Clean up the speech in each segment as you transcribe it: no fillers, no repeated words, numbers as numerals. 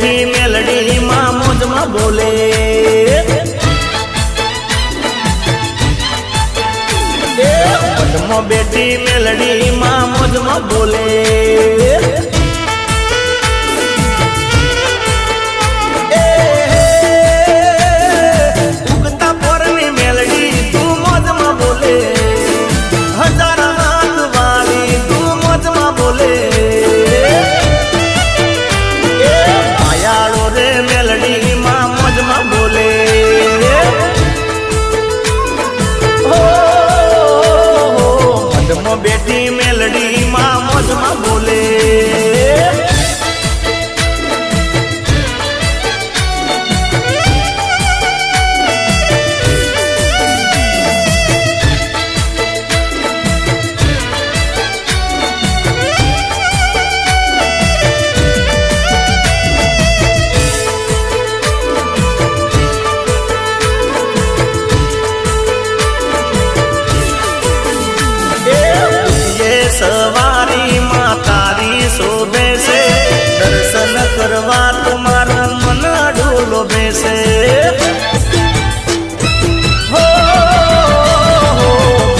બેઠી મેલડી માં મોજમાં બોલે પદમાં બેઠી મેલડી માં મોજમાં બોલે ઉગતા પોરની મેલડી તું મોજમાં બોલે હજાર હાથ વાળી તું મોજમાં બોલે માયાળો રે મેલડી માં મોજમાં બોલે મદમાં બેઠી મેલડી માં મોજમાં બોલે સવારી માં તારી શોભે છે દર્શન કરવા તમારા મન ડોલો બેસે હો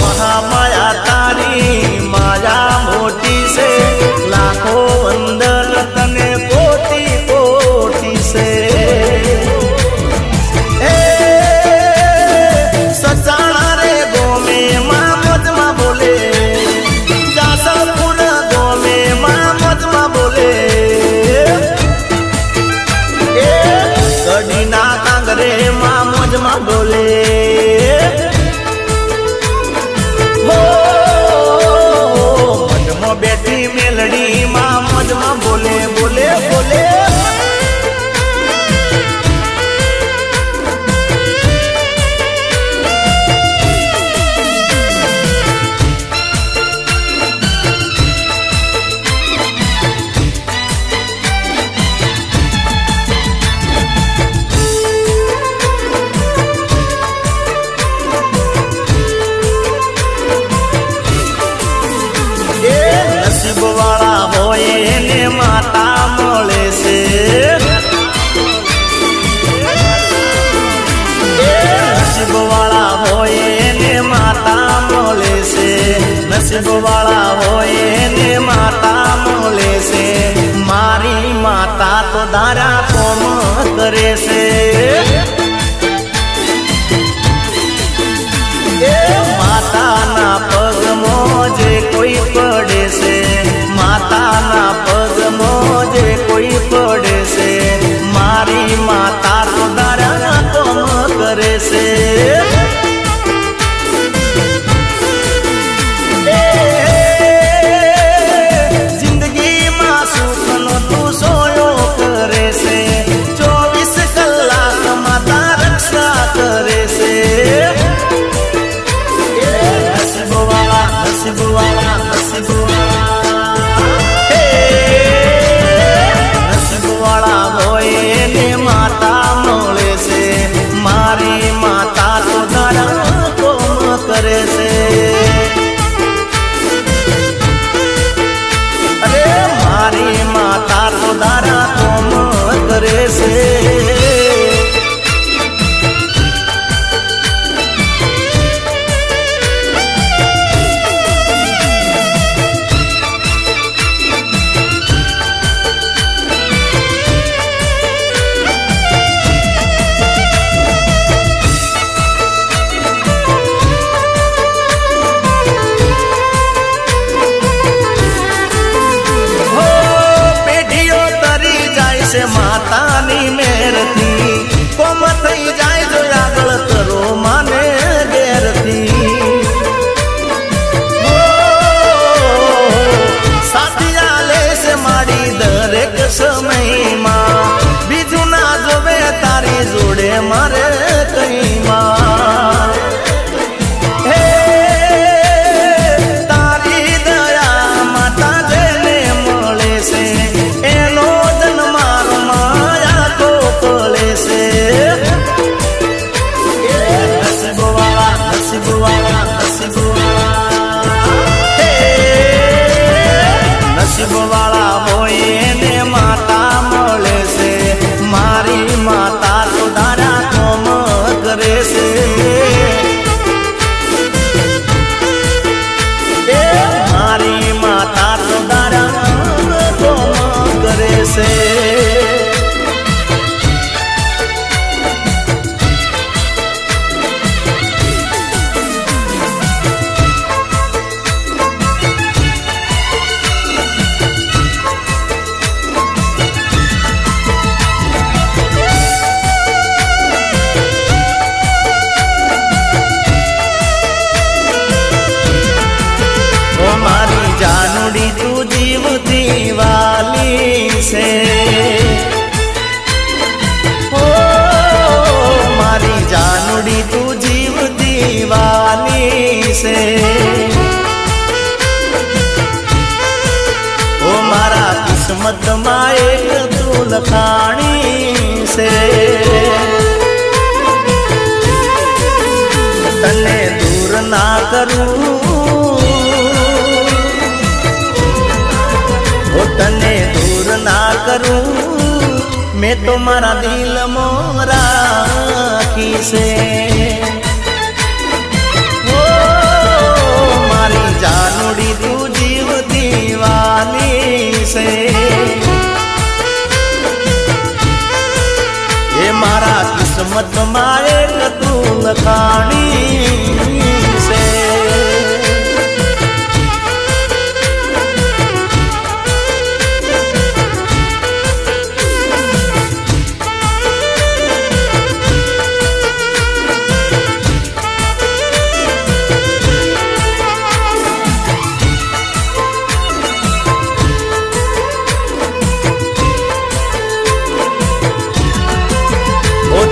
મહામાયા તારી માયા મોટી છે લાખો વંદન તને કોટી કોટી છે સચાણા રે ગોમે માં મોજમાં બોલે કડીના કાંગરે માં મોજમાં બોલે મનમાં બેઠી મેલડી માં મોજમાં બોલે બોલે બોલે વાળા હોય એને માતા મળે છે નસીબ વાળા હોય એને માતા મળે છે નસીબ વાળા હોય એને માતા મળે છે મારી માતા તો દારા કોમ કરે છે માતાના પગમાં જે કોઈ પડે છે માતાના પગમાં જે કોઈ પડે છે મારી માતા તો દારા કોમ કરે છે જિંદગીમાં સુખનો તું સોયો કરે છે 24 કલાક માતા રક્ષા કરે છે નસીબ વાળા નસીબ વાળા હોય એને માતા મળે છે મારી માતા તો દારા કોમ કરે છે અરે મારી માતા તો દારા કોમ કરે છે માતાની મેરથી કોમ થઈ જાય જો આગળ કરો માને ઘેરથી સાથિયા લેશે મારી દરેક સમયમાં બીજું ના જોવે તારી જોડે મારે કઈમાં તારી દયા માતા જેને મળે છે એનો જન્મ માયા તો પડે છે જીવતી વાલી છે ઓ મારી જાનુડી તું જીવતી વાલી છે ઓ મારા કિસ્મતમાં એક તું લખાણી છે તને દૂર ના કરું ઓ તને દૂર ના કરું મેં તો મારા દિલમાં રાખી છે ઓ મારી જાનુડી તું જીવતી વાલી છે એ મારા કિસ્મતમાં એક તું લખાણી છે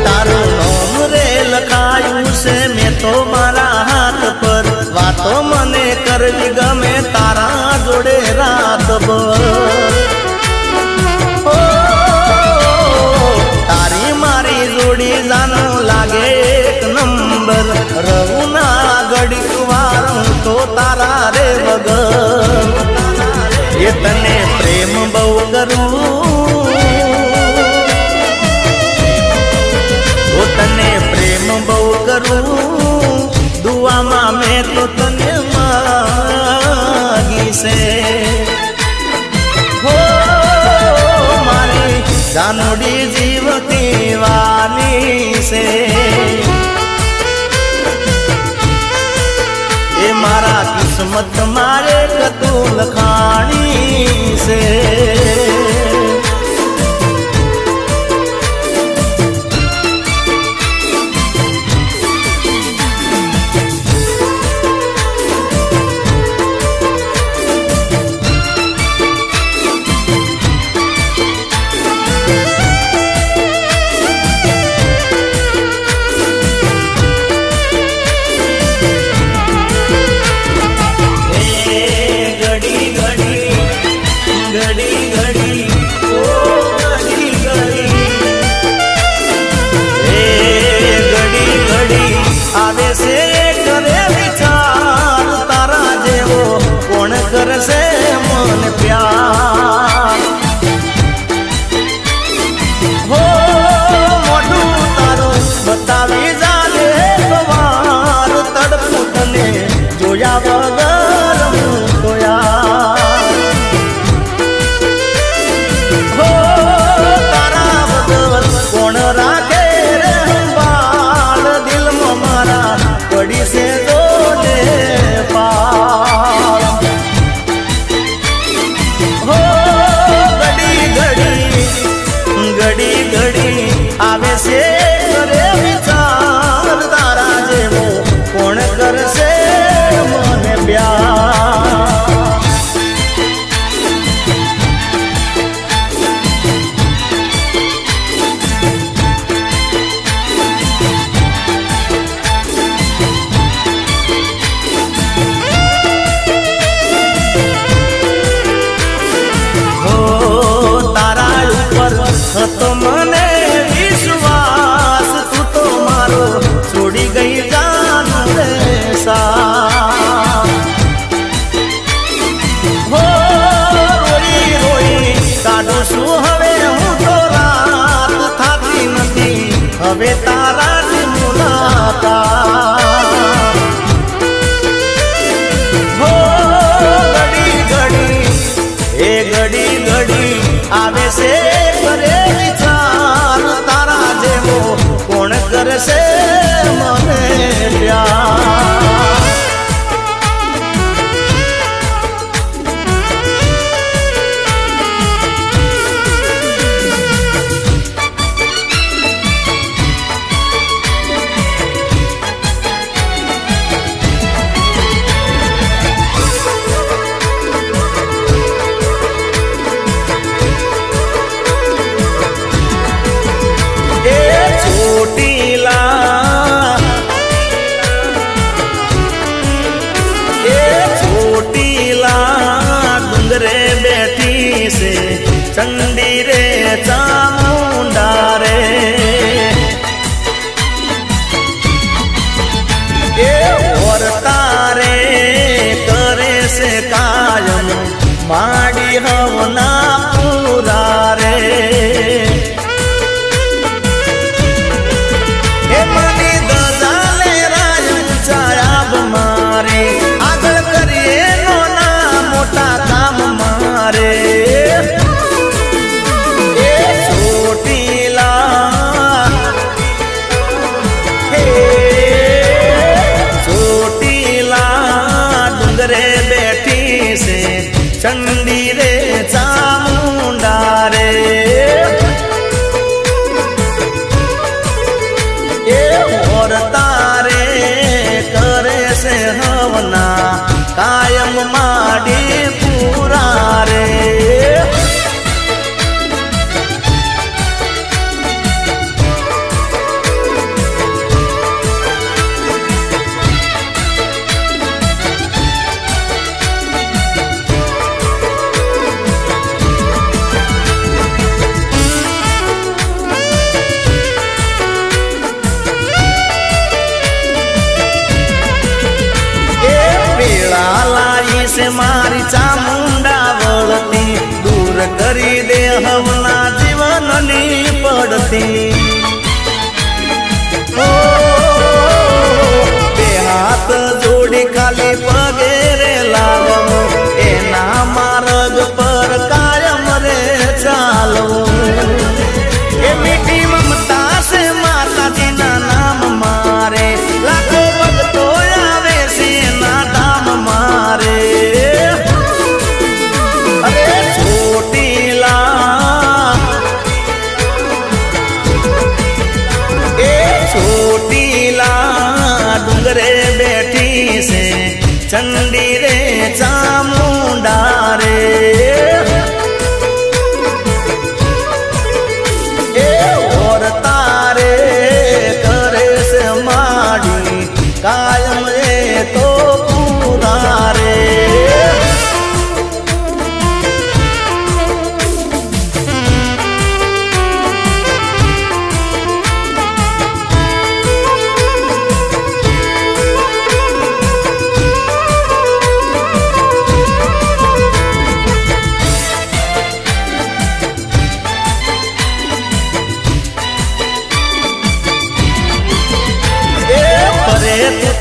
તારું નામ રે લખાયું છે મેં તો મારા હાથ પર વાતો મને કરવી ગમે તારા જોડે રાતભર ઓ તારી મારી જોડી જાનો લાગે એક નંબર રહું ના ઘડીક વાર હું તો તારા રે વગર એ તને પ્રેમ બહુ કરું તને પ્રેમ બહુ કરું દુઆમાં મેં તો તને માગી છે હો મારી જાનુડી જીવતી વાલી છે એ મારા કિસ્મતમાં એક તું લખાણી છે કરશે મન પ્યાર હો મોઢું તારું બતાવી જાને વાર તડપું તને જોયા વગર હું તો યાર હો તારા વગર કોણ રાખે રે બાળ દિલમાં મારા પડી છે જોડે પાર ઘડી ઘડી આવે છે કરે વિચાર તારા જેવો કોણ કરશે મને પ્યાર હો તારા ઉપર હતો મને વિશ્વાસ તું તો મારો છોડી ગઈ જાન રે સા હો રોઈ રોઈ કાઢું છું હવે હું તો રાત થાતી નથી હવે તારા મુલાકાત હો ઘડી ઘડી એ ઘડી ઘડી આવે છે કરે વિચાર તારા જેવો કોણ કરશે મને પ્યાર કરી દે હવના જીવનની પડતી બે હાથ જોડી ખાલી પગેરે લાગવો એના માર્ગ પર કાયમ રે ચાલવું એ મીઠી મમતા છે માતાજીના નામ મારે લાખો ભક્તો આવે છે એના ધામ મારે અરે ચોટીલા એ ચોટીલા ડુંગરે બેઠી છે ચંડી રે ચામુંડા રે એ ઓર તારે કરે છે માડી કાયમ રે તો પૂરા રે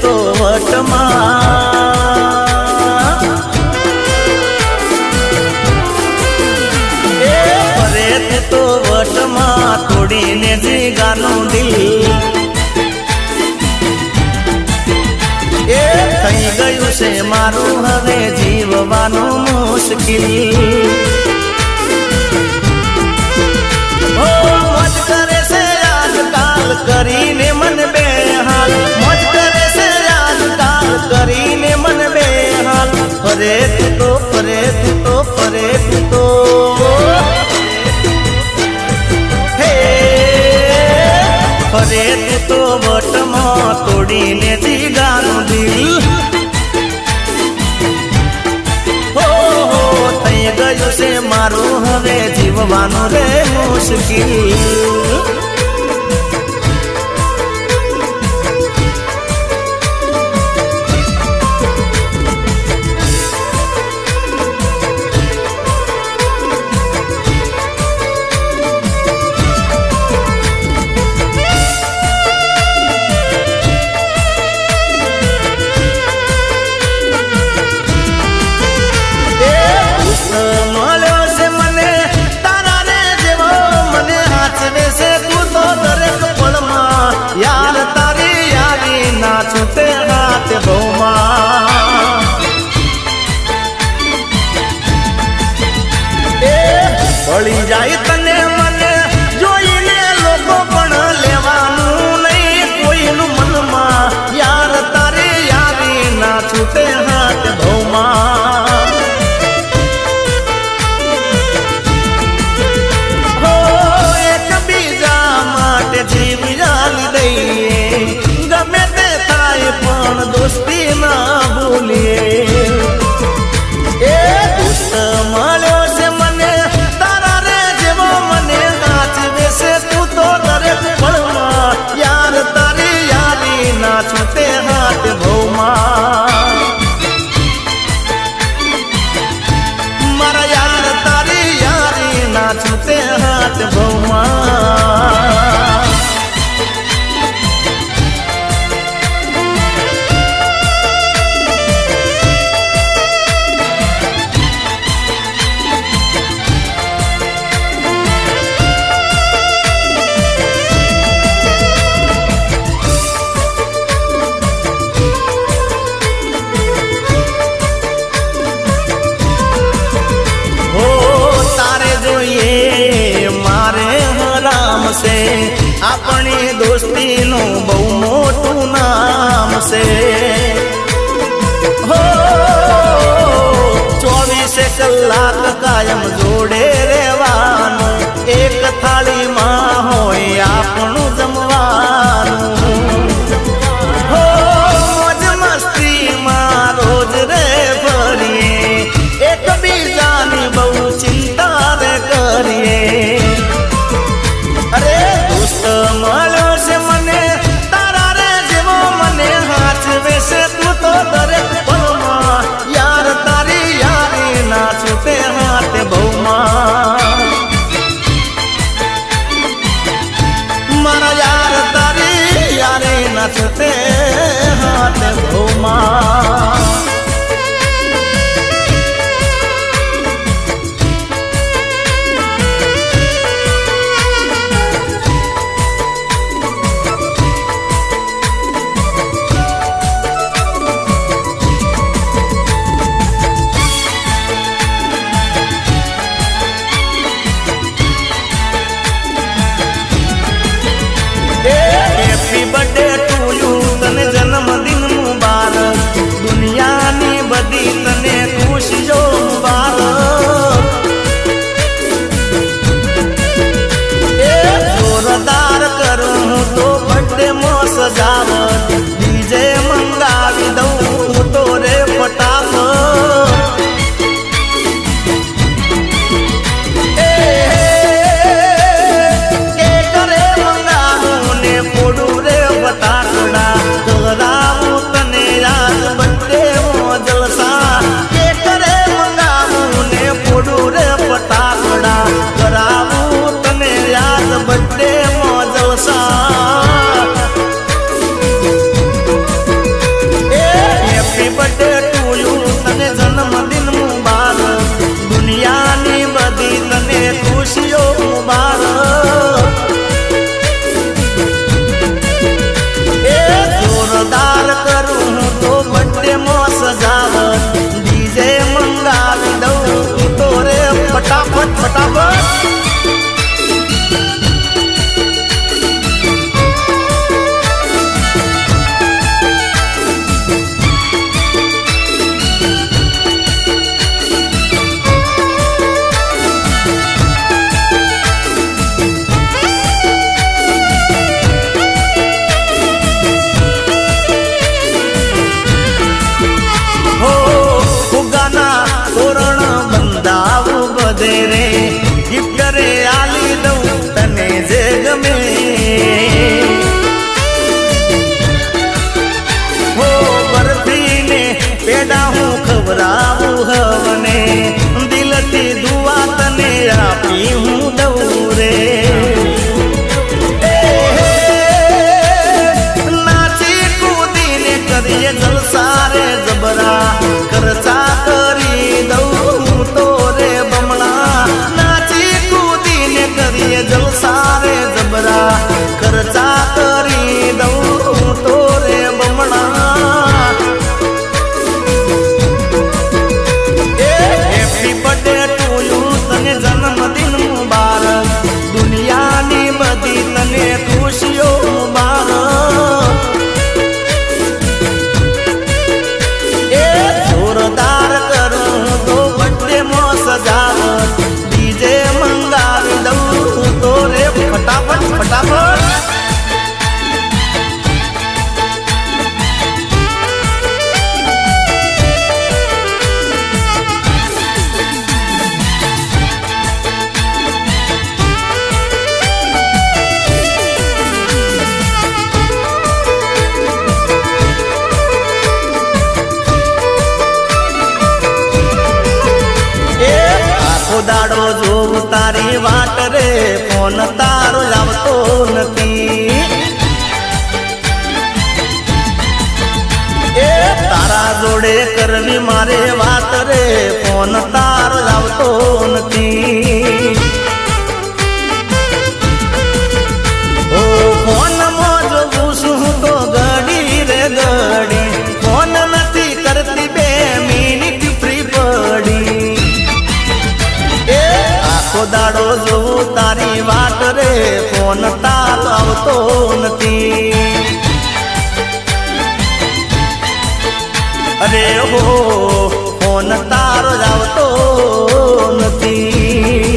તો વટમાં એ ફરે તો વટમાં તોડીને જીગાનું દિલ એ થઈ ગયું છે મારું હવે જીવવાનું મુશ્કેલ મોજ કરે છે આજકાલ કરીને મન બેહાલ મોજ કરે છે આજકાલ કરીને મન બેહાલ ફરે તું તો ફરે તું તો ફરે તું તો હે ફરે તું તો વટમાં તોડીને જીગાનું દિલ થઈ ગયું છે મારું હવે જીવવાનું રે મુશ્કેલ મળ્યો છે મને તારા રે જેવો મને હાચવે છે તું તો દરેક પળમાં યાર તારી યારી ના છૂટે હાથ બહુમાં એ પડી જાય તને મને જોઈને લોકો પણ લેવાનું નહીં કોઈનું મનમાં યાર તારી યારી ના છૂટે હાથ બહુમાં જીવ જાલી દઈએ ગમે તે થાય પણ દોસ્તી ના ભૂલીએ એ દોસ્ત મળ્યો છે મને તારા રે જેવો મને નાચવે છે તું તો દરેક પળમાં યાર તારી યારી ના છૂટે હાથ ભૌમાં મારા યાર તારી યારી ના છૂટે હાથ ભૌમાં આપણી દોસ્તીનું બહુ મોટું નામ છે હો 24 કલાક કાયમ જોડે રહેવાનું એક થાળીમાં હોય આપણું જમવાનું હો મોજ મસ્તીમાં રોજ રે ફરીએ એકબીજાની બહુ ચિંતા રે કરીએ અરે દોસ્ત મળ્યો છે મને તારા રે જેવો મને હાચવે છે તું તો દરેક પળમાં યાર તારી યારી ના છૂટે હાથ બહુમાં છૂટે હાથ ભૌમાં સજાવટ ડીજે મંગાવી દઉં તો રે ફટાફટ કે કરે મંગાવું ને ફોડું રે ફટાકડા કરાવું તને યાદ બર્થડે માં જલસા કે કરે મંગાવું ને ફોડું રે ફટાકડા કરાવું તને યાદ બર્થડે માં જલસા જન્મદિન મુબારક દુનિયાની બધી તને ખુશીઓ મુબારક જોરદાર કરું તો બર્થડે માં સજાવટ ડીજે મંગાવી દઉં તો રે ફટાફટ ફટાફટ રે ગિફ્ટ રે આલી દઉં તને જે ગમે હો બરફી ને પેડા હું ખવડાવું હવને દિલથી દુઆ તને આપી હું દઉં રે નાચી કૂદીને કરીએ જલસા રે જબરા ખર્ચા કરી દઉં તો રે જલસા રે જબરા ખર્ચા કરી દઉં તો રે બમણા હેપી બર્થડે ટુ યુ તને જન્મદિન મુબારક દુનિયાની બધી તને ખુશીઓ મુબારક જોરદાર કરું તો બર્થડે માં સજાવટ ડીજે મંગાવી દઉં ફટાફટ ફટાફટ દાડો જોઉં તારી વાટ રે ફોન તારો આવતો નથી તારા જોડે કરવી મારે વાત રે ફોન તારો આવતો નથી ઓ ફોન માં જોઉં છું તો ઘડી રે ઘડી ફોન નથી કરતી 2 મિનિટ ફ્રી પડી દાડો જોઉં તારી વાટ રે ફોન તારો આવતો નથી અરે હો ફોન તારો આવતો નથી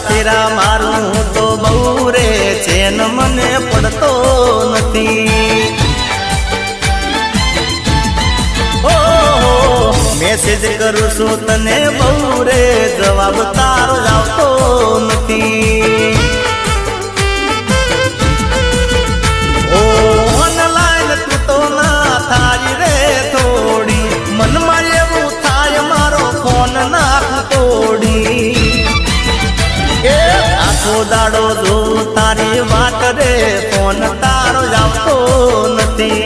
ફેરા મારું તો બહુ રે ચેન મને પડતો નથી ઓ મેસેજ કરું છું તને બહુ રે જવાબ તારો જ આવતો નથી. ઓ ઓનલાઈન તું તો ના થાય રે થોડી, મનમાં એવું થાય મારો ફોન નાખ તોડી. આખો દાડો જો તારી વાત રે ફોન તારો જ આવતો નથી.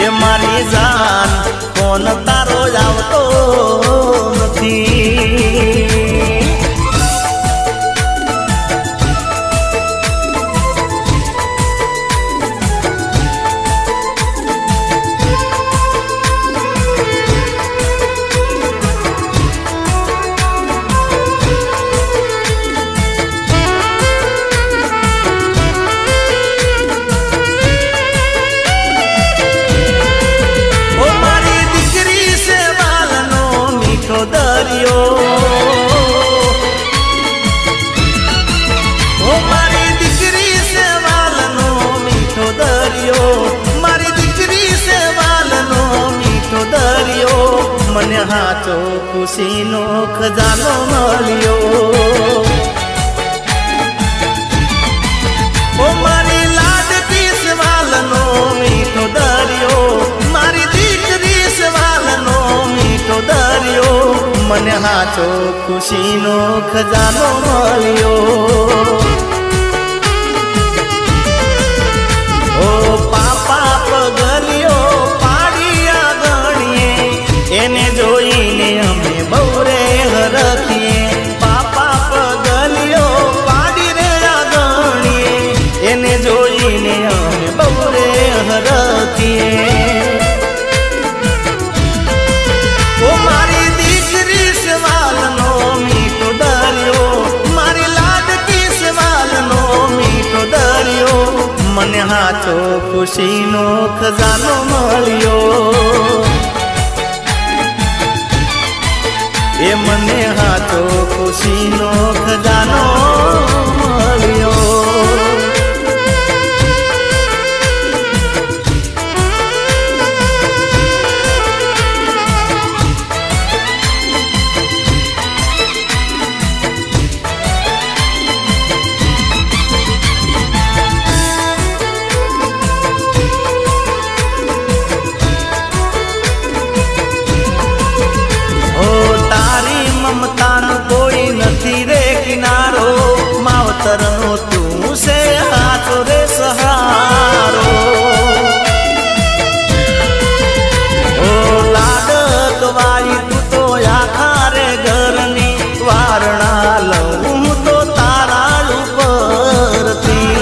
એ મારી જાન ફોન તારો જ આવતો નથી. દરિયો ઓ મારી દીકરી છે વાલનો મીઠો દરિયો, મારી દીકરી છે વાલનો મીઠો દરિયો. મને હાચો ખુશીનો ખજાનો મળ્યો. ઓ મારી લાડકી છે વાલનો મીઠો દરિયો, મારી દીકરી છે વાલનો મીઠો દરિયો. મને હાચો ખુશીનો ખજાનો મળ્યો. ઓ પાપા પગલિયો પાડિયા ગણીએ, એને જોઈને અમે બહુ રે હરખીએ. પાપા પગલિયો પાડી રે ગણીએ, એને જોઈને અમે બહુ રે હરખીએ. ઓ મારી દીકરી સવાલનો મીઠો દરિયો, મારી લાડકી સવાલનો મીઠો દરિયો. મને હાચો ખુશીનો ખજાનો મળ્યો. એ મને હાચો ખુશીનો ખજાનો મળ્યો. મમતાનો કોઈ નથી રે કિનારો, માવતરનો તું છે હાથો રે સહારો. ઓ લાડકવાઈ તું તો આખા રે ઘરની, વારણા લઉં તો તારા ઉપરથી.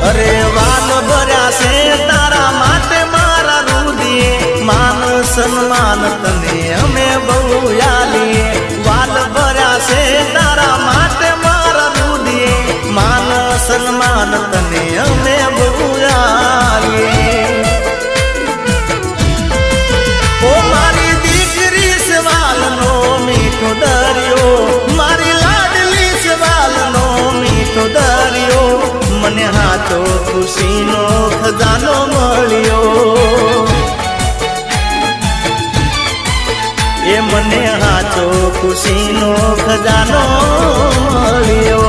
અરે વાલ ભર્યા છે તારા માટે મારા રુદિએ, માન સન્માન તને અમે બહુ યાલીએ. વાલ ભર્યા છે તારા માટે મારા રુદિએ, માન સન્માન તને અમે બહુ યાલીએ. ઓ મારી દીકરી સવાલનો મીઠો દરિયો, મારી લાડલી સવાલનો મીઠો દરિયો. મને હાચો ખુશીનો ખજાનો મળ્યો. એ મને હાચો ખુશીનો ખજાનો મળ્યો.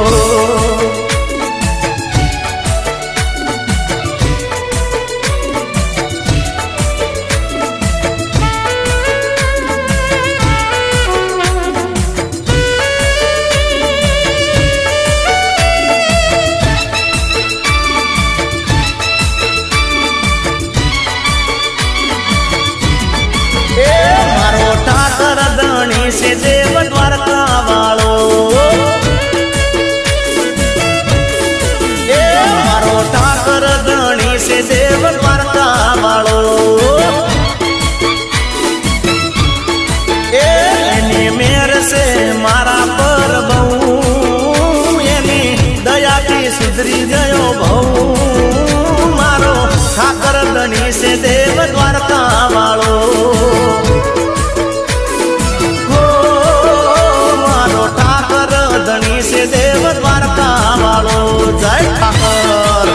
છે દેવ દ્વારકા વાળો, એ મારો ઠાકર ધણી છે દેવ દ્વારકા વાળો. એની મેર છે મારા પર બહુ, એની દયાથી સુધરી ગયો બહુ. મારો ઠાકર ધણી છે દેવ દ્વારકા વાળો. ધણી છે દેવ દ્વારકા વાળો. જય ઠાકર.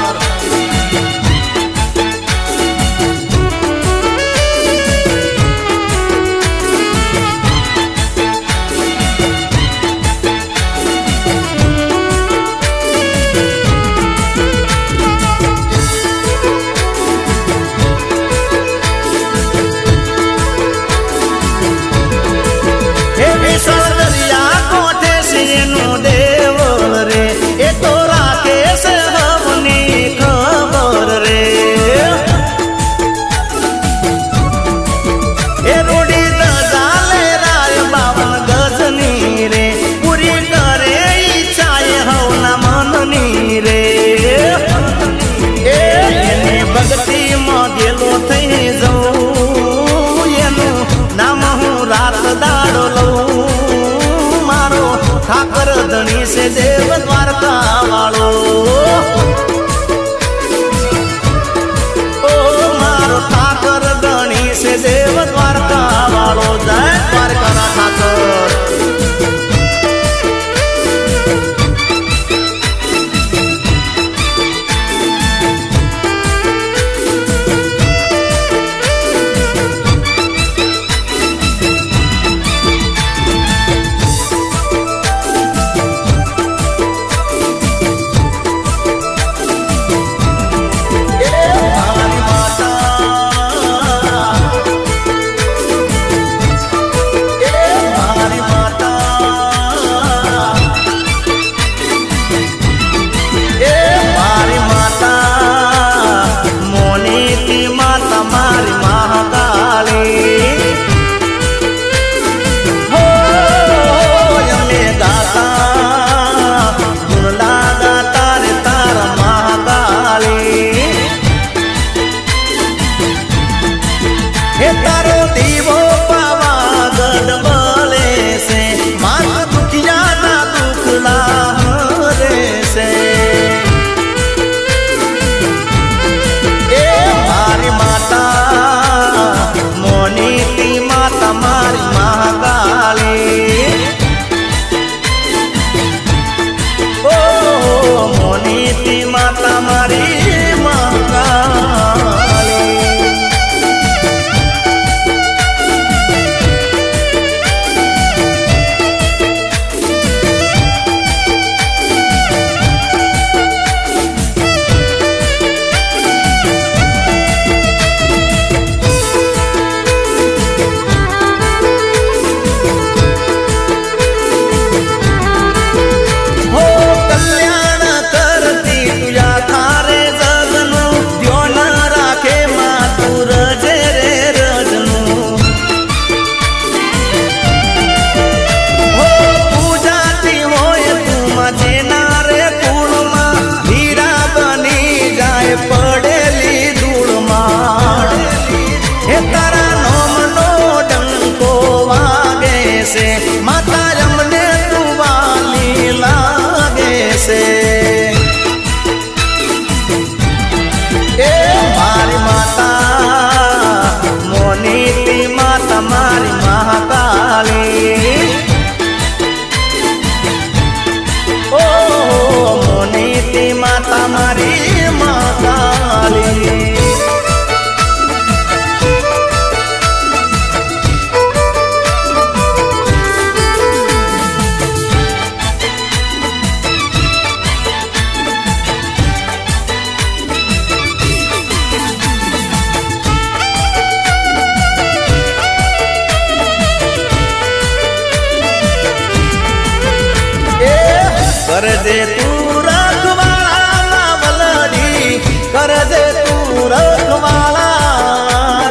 કરજે તું રખવાળા વલડી, કરજે તું રખવાળા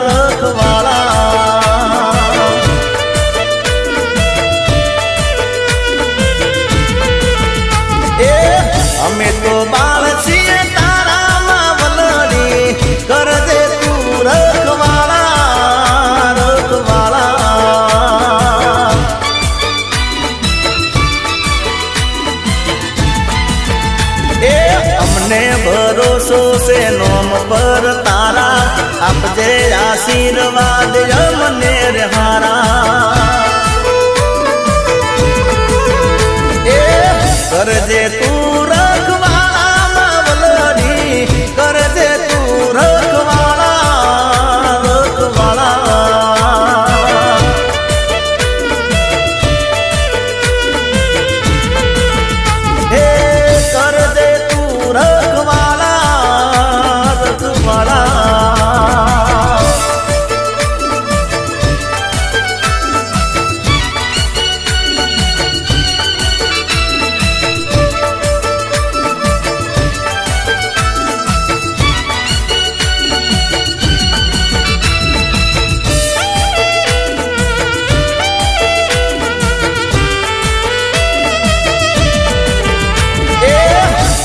રખવાળા. અમે તો બાળ છીએ તારામાં વલડી, કરજે તું રખવાળા રખવાળા. અમને ભરોસો છે નોમ પર તારા, આપજે આશીર્વાદ અમને રે હારા. કરજે તું રખવાળા વલડી, કરજે તું રખવાળા રખવાળા. હે કરજે તું રખવાળા રખવાળા.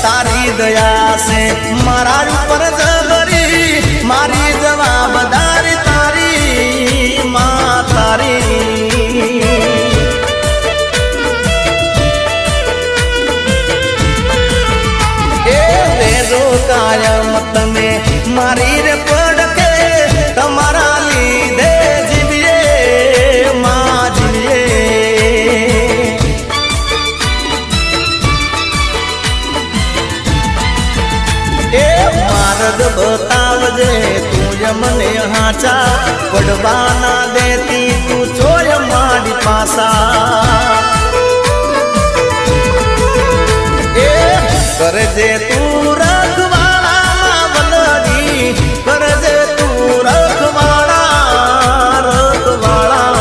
તારી દયા છે મારા ઉપર જબરી, મારી જવાબદારી તારી માં તારી. એ વેદો કાયમ તમે મારી રે પડકે, તમારા લીધે જીવીએ માં જીવીએ. માર્ગ બતાવજે તું મને હાચા, પડવાના દેતી તું ચોય મારી પાસા. એ કરજે તું રખવાળા વલડી, કરજે તું રખવાળા રખવાળા.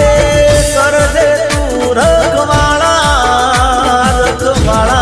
એ કરજે તું રખવાળા રખવાળા.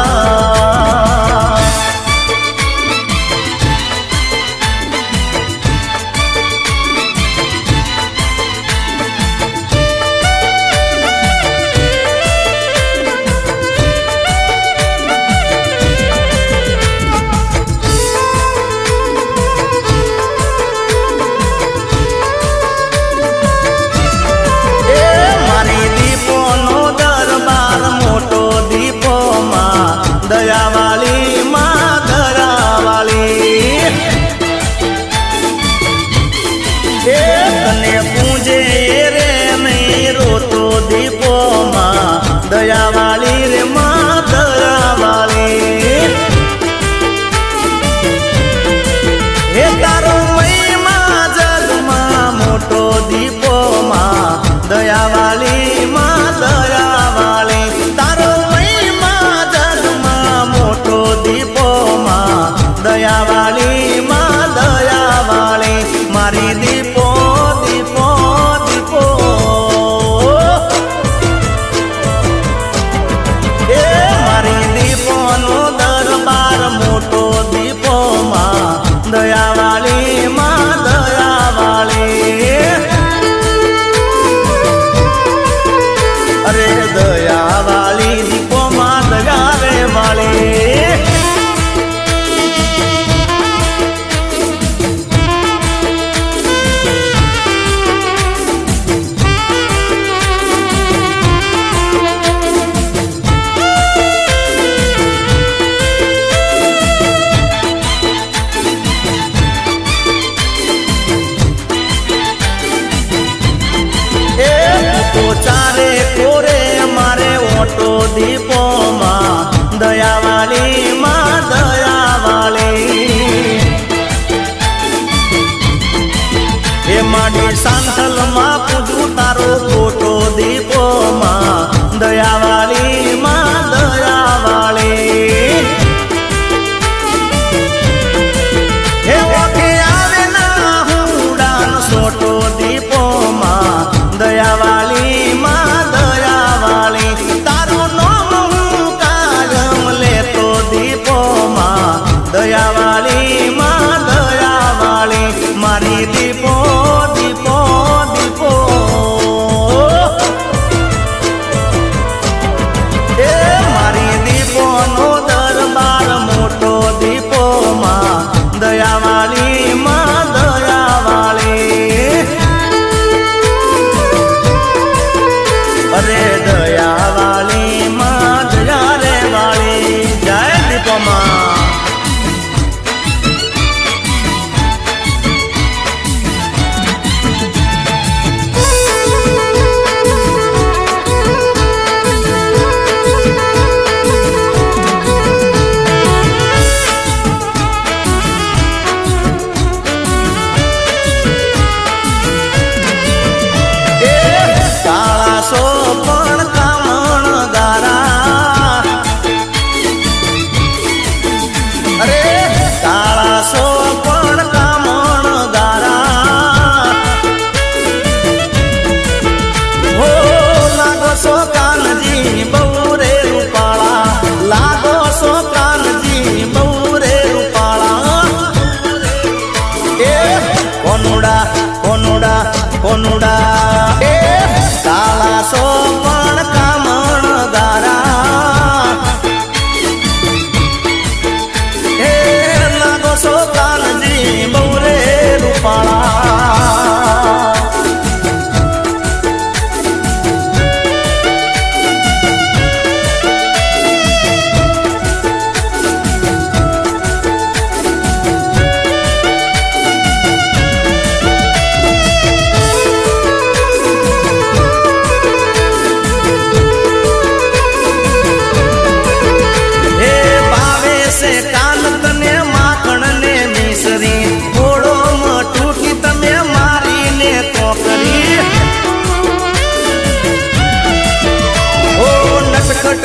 દયાવાળી માં દયાવાળી. એ તને પૂજે રે નહીં રોતો દીપો માં દયાવાળી રે માં દયાવાળી. એ તારો મહિમા જગમાં મોટો દીપો માં દયાવાળી માં દયાવાળી. તારો દીપો માં દયાવાળી માં દયાવાળી. મારી દીપો દીપો દીપો. એ મારી દીપો નો દરબાર મોટો દીપો માં દયાવાળી માં દયાવાળી. અરે દયાવાળી દીપો માં દયા વાળી. ચારે કોરે મારે ઓટો દયા વાળી માં દયા રે વાળી જય દીપમાં કોનુડા એ કાળા સો પણ કામણ ગારા હે લાગો સો કાનજી બહુ રે રૂપાળા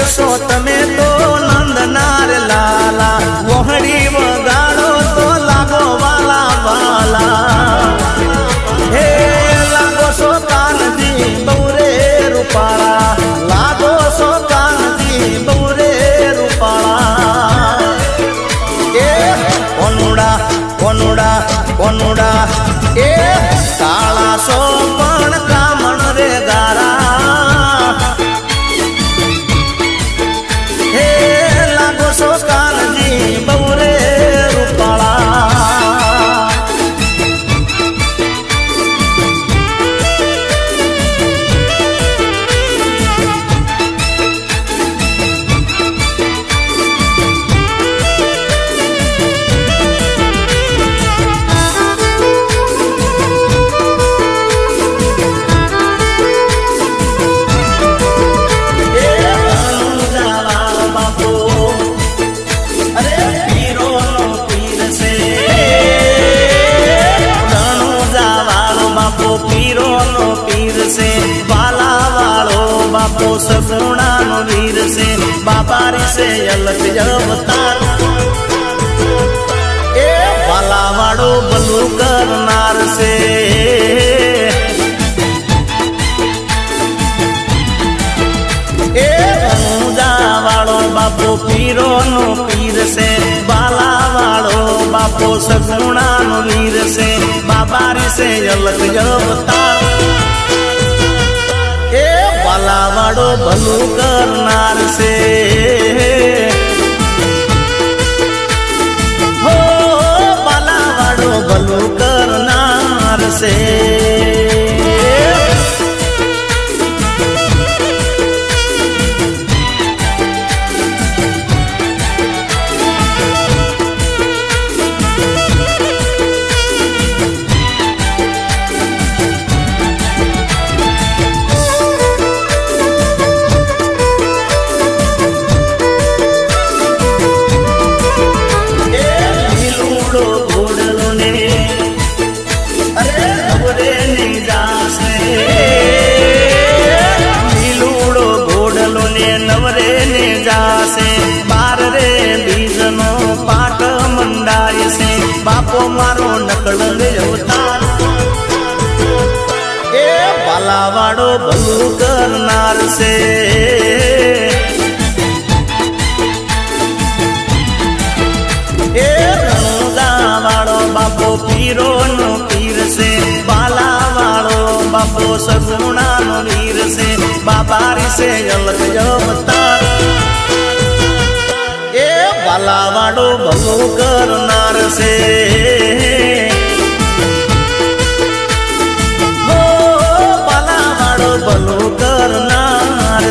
સો તમે તો નંદનાર લાલા વહડી વગાડો તો લાગો વાલા વાલા હે લાગો સો કાનજી બહુ રે રૂપાળા લાગો સો કાનજી બહુ રે રૂપાળા એ કોનુડા કોનુડા કોનુડા એ કાળા સો પણ કામણ રે ગારા સગુણા નો વીર છે બાબા રી છે અલગ અવતાર એ વાલા વાળો ભલું કરનાર છે એ રણુજા વાળો બાપો પીરો નો પીર છે બાલા વાળો બાપો સગુણા નો વીર છે બાબા રી છે અલગ અવતાર વાલા વાળો ભલું કરનાર છે હો વાલા વાળો ભલું કરનાર છે બાપો મારો નકળંગ અવતાર એ બાલા વાળો ભલું કરનાર છે એ રણુજા વાળો બાપો પીરો નો પીર છે બાલા વાળો બાપો સગુણા નો વીર છે બાબા રી છે અલગ અવતાર એ વાલા વાળો ભલું કરનાર છે હો વાલા વાળો ભલું કરનાર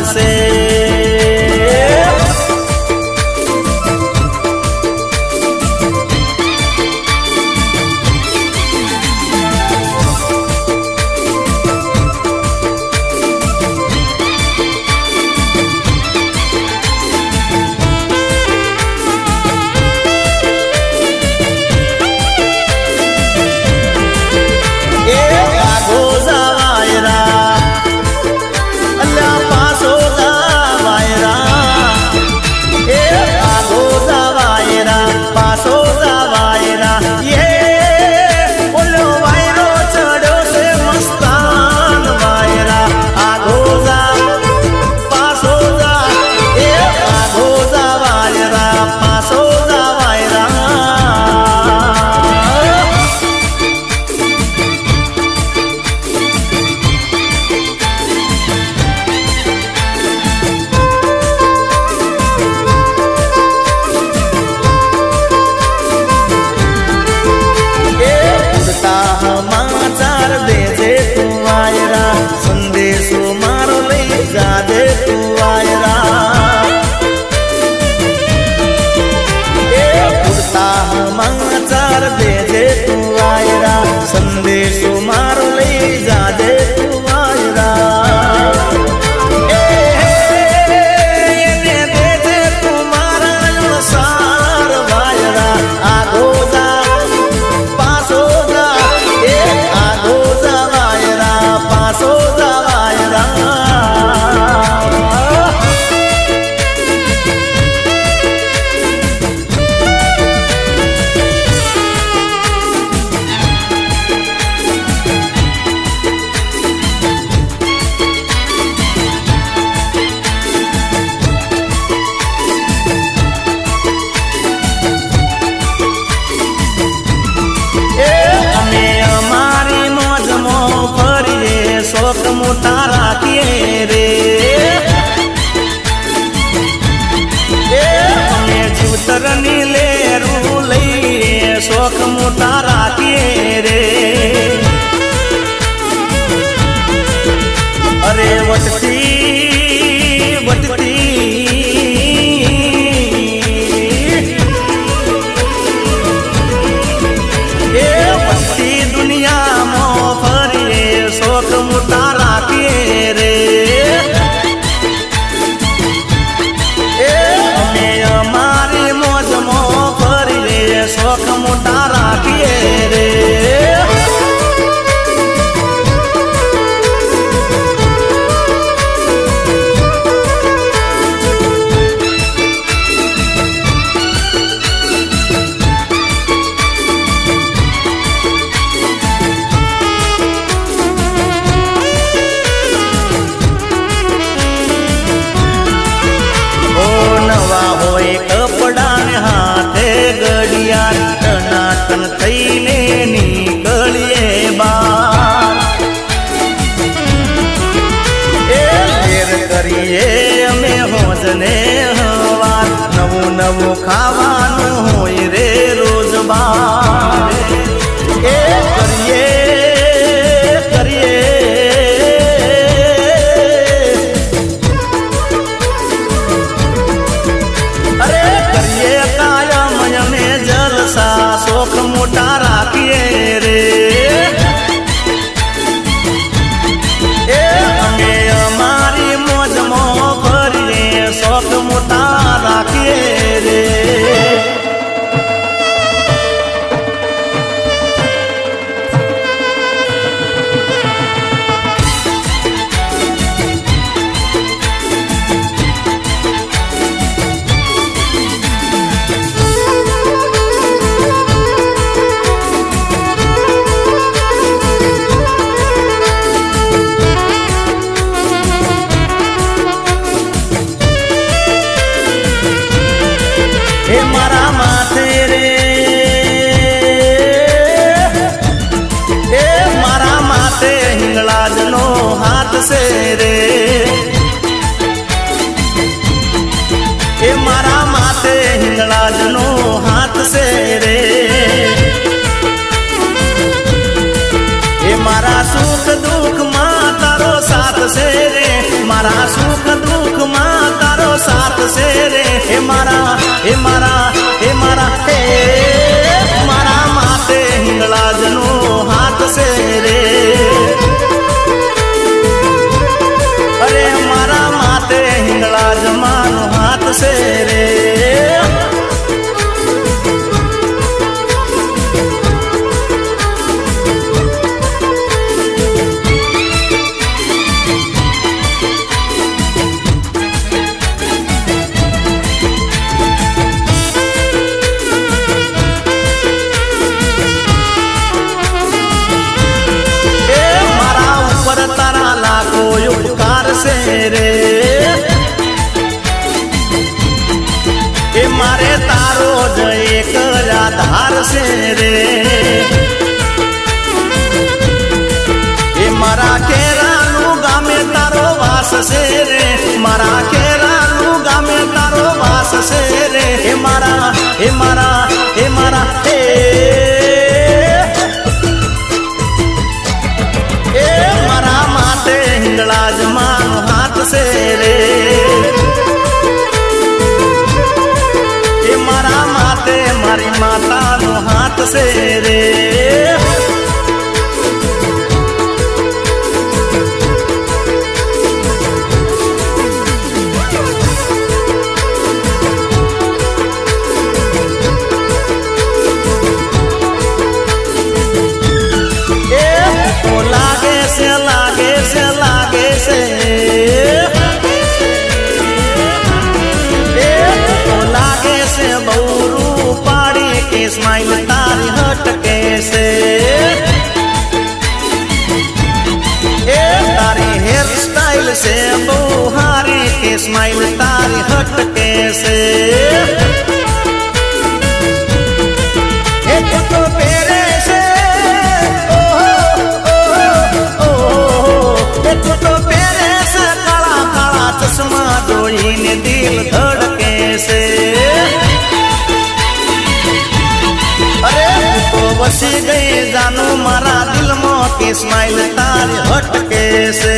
શોખ મોટા રાખીએ રે અમે જીવતરની લેરું લઈએ શોખ મોટા રાખીએ રે અરે વટતી વટતી દુનિયામાં ફરીએ શોખ મોટા રાખીએ રે અમે અમારી મોજમાં ફરીએ શોખ મોટા રાખીએ રે થઈને નીકળીએ બાર લેર કરીએ અમે હોજને હવાર નવું નવું ખાવાનું હોય રે રોજ બાર કરીએ અરે કરીએ કાયમ અમે જલસા શોખ મોટા રાખીએ રે અમે અમારી મોજમાં ફરીએ શોખ મોટા રાખીએ રે મારા માથે રે મારા માથે હિંગળાજનો હાથ છે રે મારા માથે હિંગળાજનો હાથ છે રે મારા સુખ દુઃખમાં તારો સાથ છે રે મારા સુખ દુઃખમાં તારો સાથ છે રે મારા મારા માથે હિંગળાજનો હાથ છે રે અરે મારા માથે હિંગળાજ માનો હાથ છે રે રે મારે તારો જ એક આધાર છે રે મારા ખેરાનું ગામે તારો વાસ છે રે મારા ખેરાનું ગામે તારો વાસ છે રે મારા મારા માટે હિંગળાજ માનો હાથ છે રે મારા માતે મારી માતાનો હાથ છે રે स्माइल तारी हटके से तारी हेयर स्टाइल से बुहारी के स्माइल तारी हटके से तो तेरे से જોઈને દિલ ધડકે છે. અરે તું તો વસી ગઈ જાનું મારા દિલમાં કે સ્માઈલ તારી હટકે છે.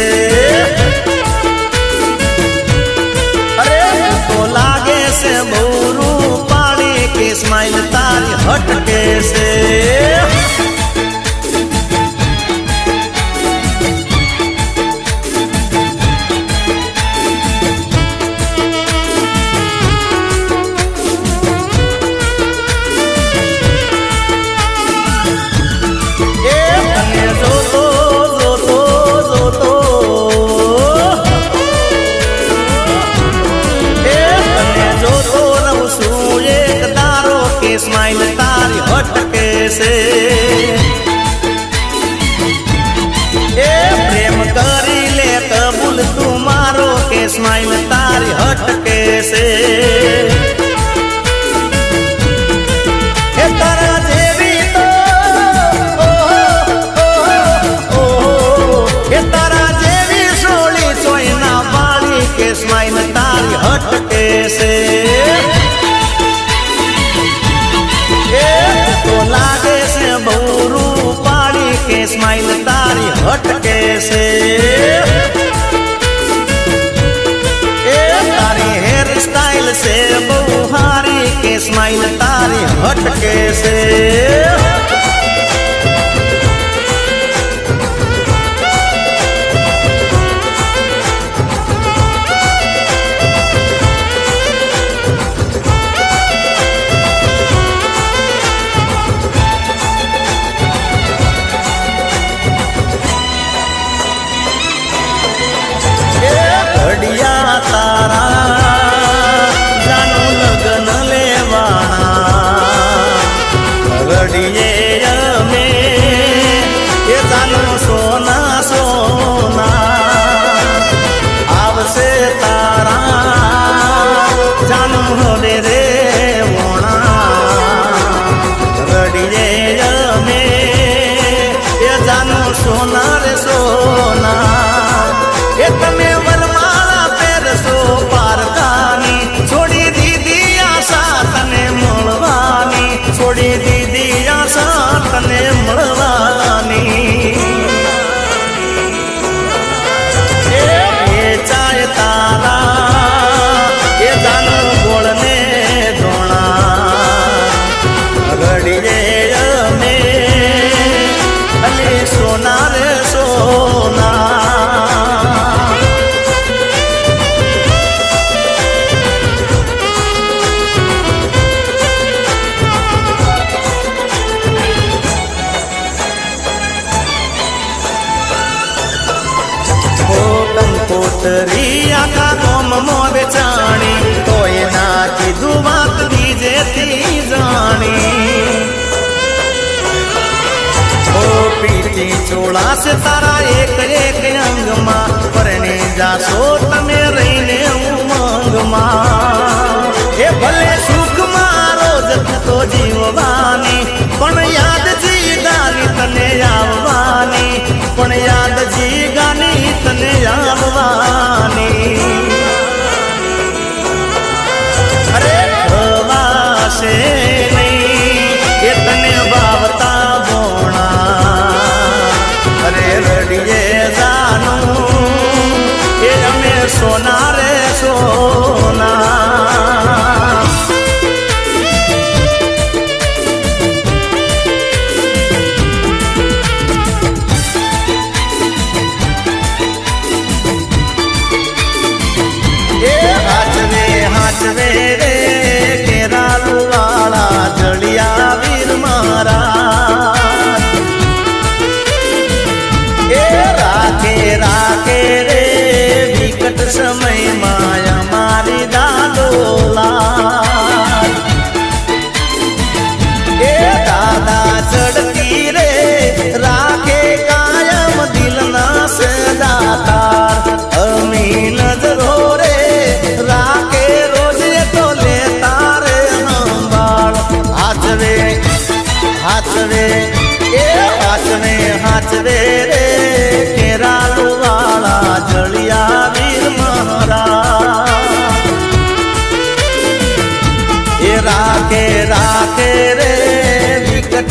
અરે તું તો લાગે છે બહુ રૂપાળી કે સ્માઈલ તારી હટકે છે. સ્માઈલ તારી હટકે છે. એ પ્રેમ કરી લે કબૂલ તું મારો કે સ્માઈલ તારી હટકે છે. એ તારા જેવી તો એ તારા જેવી સોળી સોયના વાળી કે સ્માઈલ તારી હટકે છે. લાગે છે બહુ રૂપાળી કે સ્માઈલ તારી હટકે છે. એ તારી હેર સ્ટાઈલ છે બહુ હારી કે સ્માઈલ તારી હટકે છે. ઘડિયા તારા જાનું લગ્ન લેવાના ઘડીએ અમે એ જાનું સોના સોના આવશે તારા જાનું હવે રે વોણા ઘડીએ અમે એ જાનું સોના રે સોના. એ તમે છોડી દીધી આશા તને મળવાની છોડી દીધી આશા તને મળવાની. એ ચાય તારા એ જાનું ગોળને ધોણા ઘડીએ અમે અલી સોના રે સોના. કોટરી આખા ગોમમાં વેચાણી તોય ના કીધું વાત બીજેથી જાણી. ઓ પીઠી ચોળાશે તારા એક એક અંગમાં પરણી જાશો તમે રહીને ઉમંગમાં. એ ભલે સુખમાં રોજ તો જીવવાની પણ યાદ જીગાની તને આવવાની પણ યાદ જીગાની તને આવવાની. અરે ખવાશે નહીં એ તને વાવતા બોણા અરે રડીએ જાનું એ અમે સોના રે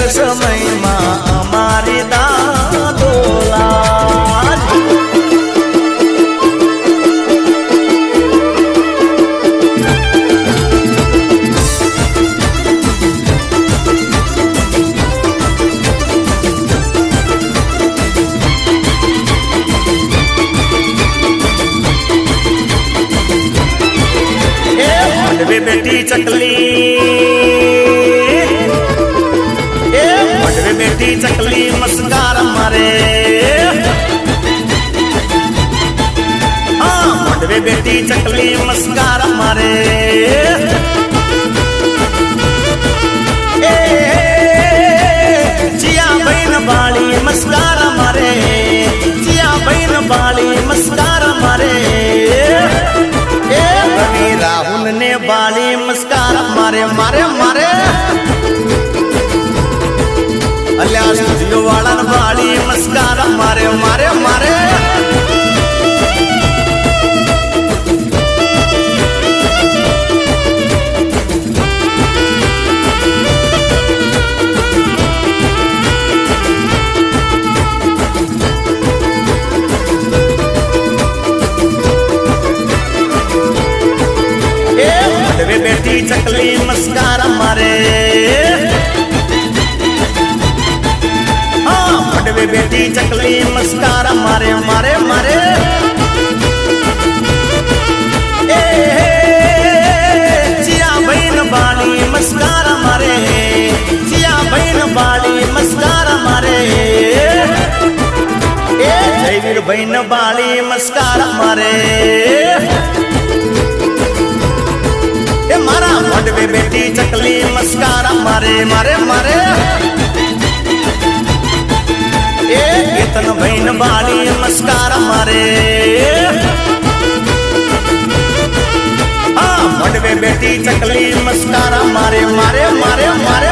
સમયમાં અમારી દાદોલા માંડવે બેટી ચકલી માંડવે બેટી ચકલી મસ્કાર મારે માંડવે બેટી ચકલી મસ્કાર મારે જીયા બહેન બાળી મસ્કાર મારે જીયા બહેન બાળી મસ્કાર મારે રાહુલ ને બાળી મસ્કાર મારે મારે મારે અલ્યા સુજીઓ વાળા બાળી મસ્કાર મારે મારે મારે માંડવે બેટી ચકલી મસ્કાર મારે માંડવે બેટી ચકલી મસ્કાર મારે મારે મારે જીયા બહેન બાળી મસ્કાર મારે જીયા બહેન બાળી મસ્કાર મારે જયવીર બહેન બાળી મસ્કાર મારે મારા માંડવે બેટી ચકલી મસ્કાર મારે મારે મારે કેતન બહેન બાળી મસ્કાર મારે માંડવે બેટી ચકલી મસ્કાર મારે મારે મારે મારે